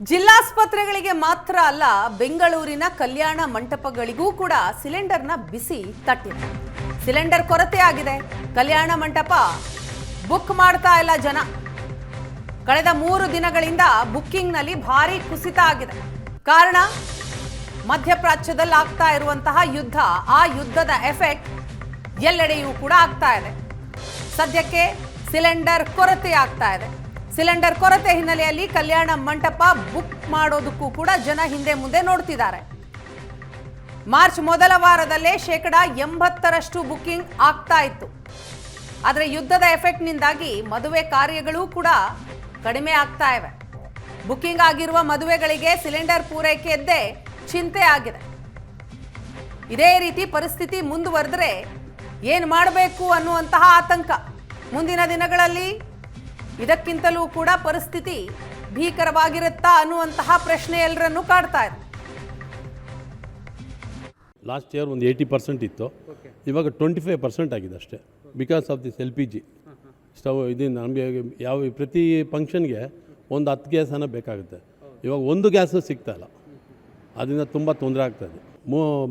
ಜಿಲ್ಲಾಸ್ಪತ್ರೆಗಳಿಗೆ ಮಾತ್ರ ಅಲ್ಲ, ಬೆಂಗಳೂರಿನ ಕಲ್ಯಾಣ ಮಂಟಪಗಳಿಗೂ ಕೂಡ ಸಿಲಿಂಡರ್ನ ಬಿಸಿ ತಟ್ಟಿದೆ. ಸಿಲಿಂಡರ್ ಕೊರತೆ ಆಗಿದೆ. ಕಲ್ಯಾಣ ಮಂಟಪ ಬುಕ್ ಮಾಡ್ತಾ ಇಲ್ಲ ಜನ. ಕಳೆದ 3 ದಿನಗಳಿಂದ ಬುಕ್ಕಿಂಗ್ನಲ್ಲಿ ಭಾರಿ ಕುಸಿತ ಆಗಿದೆ. ಕಾರಣ ಮಧ್ಯಪ್ರಾಚ್ಯದಲ್ಲಿ ಆಗ್ತಾ ಇರುವಂತಹ ಯುದ್ಧ. ಆ ಯುದ್ಧದ ಎಫೆಕ್ಟ್ ಎಲ್ಲೆಡೆಯೂ ಕೂಡ ಆಗ್ತಾ ಇದೆ. ಸದ್ಯಕ್ಕೆ ಸಿಲಿಂಡರ್ ಕೊರತೆ ಆಗ್ತಾ ಇದೆ. ಸಿಲಿಂಡರ್ ಕೊರತೆ ಹಿನ್ನೆಲೆಯಲ್ಲಿ ಕಲ್ಯಾಣ ಮಂಟಪ ಬುಕ್ ಮಾಡೋದಕ್ಕೂ ಕೂಡ ಜನ ಹಿಂದೆ ಮುಂದೆ ನೋಡ್ತಿದ್ದಾರೆ. ಮಾರ್ಚ್ ಮೊದಲ ವಾರದಲ್ಲೇ 80% ಬುಕ್ಕಿಂಗ್ ಆಗ್ತಾ ಇತ್ತು. ಆದರೆ ಯುದ್ಧದ ಎಫೆಕ್ಟ್ನಿಂದಾಗಿ ಮದುವೆ ಕಾರ್ಯಗಳು ಕೂಡ ಕಡಿಮೆ ಆಗ್ತಾ ಇವೆ. ಬುಕ್ಕಿಂಗ್ ಆಗಿರುವ ಮದುವೆಗಳಿಗೆ ಸಿಲಿಂಡರ್ ಪೂರೈಕೆಯದ್ದೇ ಚಿಂತೆ ಆಗಿದೆ. ಇದೇ ರೀತಿ ಪರಿಸ್ಥಿತಿ ಮುಂದುವರೆದರೆ ಏನು ಮಾಡಬೇಕು ಅನ್ನುವಂತಹ ಆತಂಕ. ಮುಂದಿನ ದಿನಗಳಲ್ಲಿ ಇದಕ್ಕಿಂತಲೂ ಕೂಡ ಪರಿಸ್ಥಿತಿ ಭೀಕರವಾಗಿರುತ್ತಾ ಅನ್ನುವಂತಹ ಪ್ರಶ್ನೆ ಎಲ್ಲರನ್ನೂ ಕಾಡ್ತಾ ಇದೆ. ಲಾಸ್ಟ್ ಇಯರ್ ಒಂದು 80% ಇತ್ತು, ಇವಾಗ 25% ಆಗಿದೆ ಅಷ್ಟೇ. Because of this LPG stove. ಇದು ನಮಗೆ ಪ್ರತಿ ಫಂಕ್ಷನ್ಗೆ ಒಂದು 10 ಗ್ಯಾಸನ್ನು ಬೇಕಾಗುತ್ತೆ. ಇವಾಗ ಒಂದು ಗ್ಯಾಸು ಸಿಗ್ತಾ ಇಲ್ಲ. ಅದರಿಂದ ತುಂಬ ತೊಂದರೆ ಆಗ್ತಾಯಿದೆ.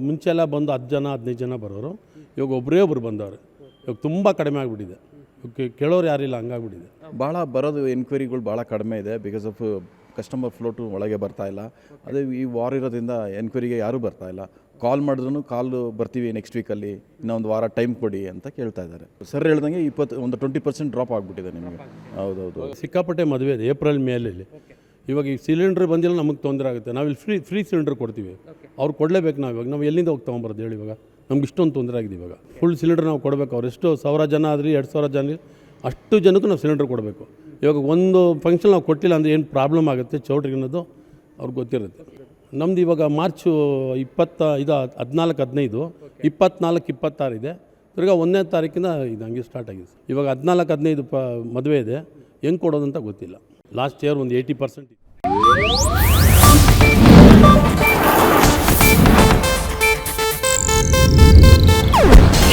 ಮುಂಚೆಲ್ಲ ಬಂದು 10 ಜನ 15 ಜನ ಬರೋರು, ಇವಾಗ ಒಬ್ಬರು ಬಂದವರು. ಇವಾಗ ತುಂಬ ಕಡಿಮೆ ಆಗಿಬಿಟ್ಟಿದೆ. ಕೇಳೋರು ಯಾರಿಲ್ಲ, ಹಂಗಾಗ್ಬಿಟ್ಟಿದೆ. ಭಾಳ ಬರೋದು ಎನ್ಕ್ವೈರಿಗಳು ಭಾಳ ಕಡಿಮೆ ಇದೆ. ಬಿಕಾಸ್ ಆಫ್ ಕಸ್ಟಮರ್ ಫ್ಲೋಟು ಒಳಗೆ ಬರ್ತಾ ಇಲ್ಲ. ಅದೇ ಈ ವಾರ್ ಇರೋದ್ರಿಂದ ಎನ್ಕ್ವೈರಿಗೆ ಯಾರೂ ಬರ್ತಾ ಇಲ್ಲ. ಕಾಲ್ ಮಾಡಿದ್ರು ಕಾಲು ಬರ್ತೀವಿ ನೆಕ್ಸ್ಟ್ ವೀಕಲ್ಲಿ, ಇನ್ನೊಂದು ವಾರ ಟೈಮ್ ಕೊಡಿ ಅಂತ ಕೇಳ್ತಾ ಇದ್ದಾರೆ. ಸರ್ ಹೇಳ್ದಂಗೆ 20% ಡ್ರಾಪ್ ಆಗಿಬಿಟ್ಟಿದೆ ನಿಮಗೆ. ಹೌದೌದು, ಸಿಕ್ಕಾಪಟ್ಟೆ ಮದುವೆ ಇದೆ ಏಪ್ರಿಲ್ ಮೇಲಲ್ಲಿ. ಇವಾಗ ಈ ಸಿಲಿಂಡ್ರ್ ಬಂದಿಲ್ಲ, ನಮಗೆ ತೊಂದರೆ ಆಗುತ್ತೆ. ನಾವಿಲ್ಲಿ ಫ್ರೀ ಸಿಲಿಂಡರ್ ಕೊಡ್ತೀವಿ, ಅವ್ರು ಕೊಡಲೇಬೇಕು. ನಾವು ಎಲ್ಲಿಂದ ಹೋಗಿ ತೊಗೊಂಬರೋದು ಹೇಳಿ? ಇವಾಗ ನಮ್ಗೆ ಇಷ್ಟೊಂದು ತೊಂದರೆ ಆಗಿದೆ. ಇವಾಗ ಫುಲ್ ಸಿಲಿಂಡರ್ ನಾವು ಕೊಡಬೇಕು. ಅವ್ರು ಎಷ್ಟು 1000 ಜನ ಆದರೆ 2000 ಜನ, ಅಷ್ಟು ಜನಕ್ಕೂ ನಾವು ಸಿಲಿಂಡರ್ ಕೊಡಬೇಕು. ಇವಾಗ ಒಂದು ಫಂಕ್ಷನ್ ನಾವು ಕೊಟ್ಟಿಲ್ಲ ಅಂದರೆ ಏನು ಪ್ರಾಬ್ಲಮ್ ಆಗುತ್ತೆ ಚೌಟ್ರಿಗೆ ಅನ್ನೋದು ಅವ್ರಿಗೆ ಗೊತ್ತಿರುತ್ತೆ. ನಮ್ಮದು ಇವಾಗ ಮಾರ್ಚು 14, 15, 24, 26 ಇದೆ. ತಿರ್ಗಾ 1ನೇ ತಾರೀಕಿಂದ ಇದು ಹಂಗೆ ಸ್ಟಾರ್ಟ್ ಆಗಿದೆ. ಇವಾಗ 14, 15 ಮದುವೆ ಇದೆ. ಹೆಂಗೆ ಕೊಡೋದಂತ ಗೊತ್ತಿಲ್ಲ. ಲಾಸ್ಟ್ ಇಯರ್ ಒಂದು 80% ಇತ್ತು.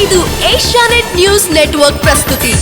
ಇದು ಏಷ್ಯಾನೆಟ್ ನ್ಯೂಸ್ ನೆಟ್ವರ್ಕ್ ಪ್ರಸ್ತುತಿ.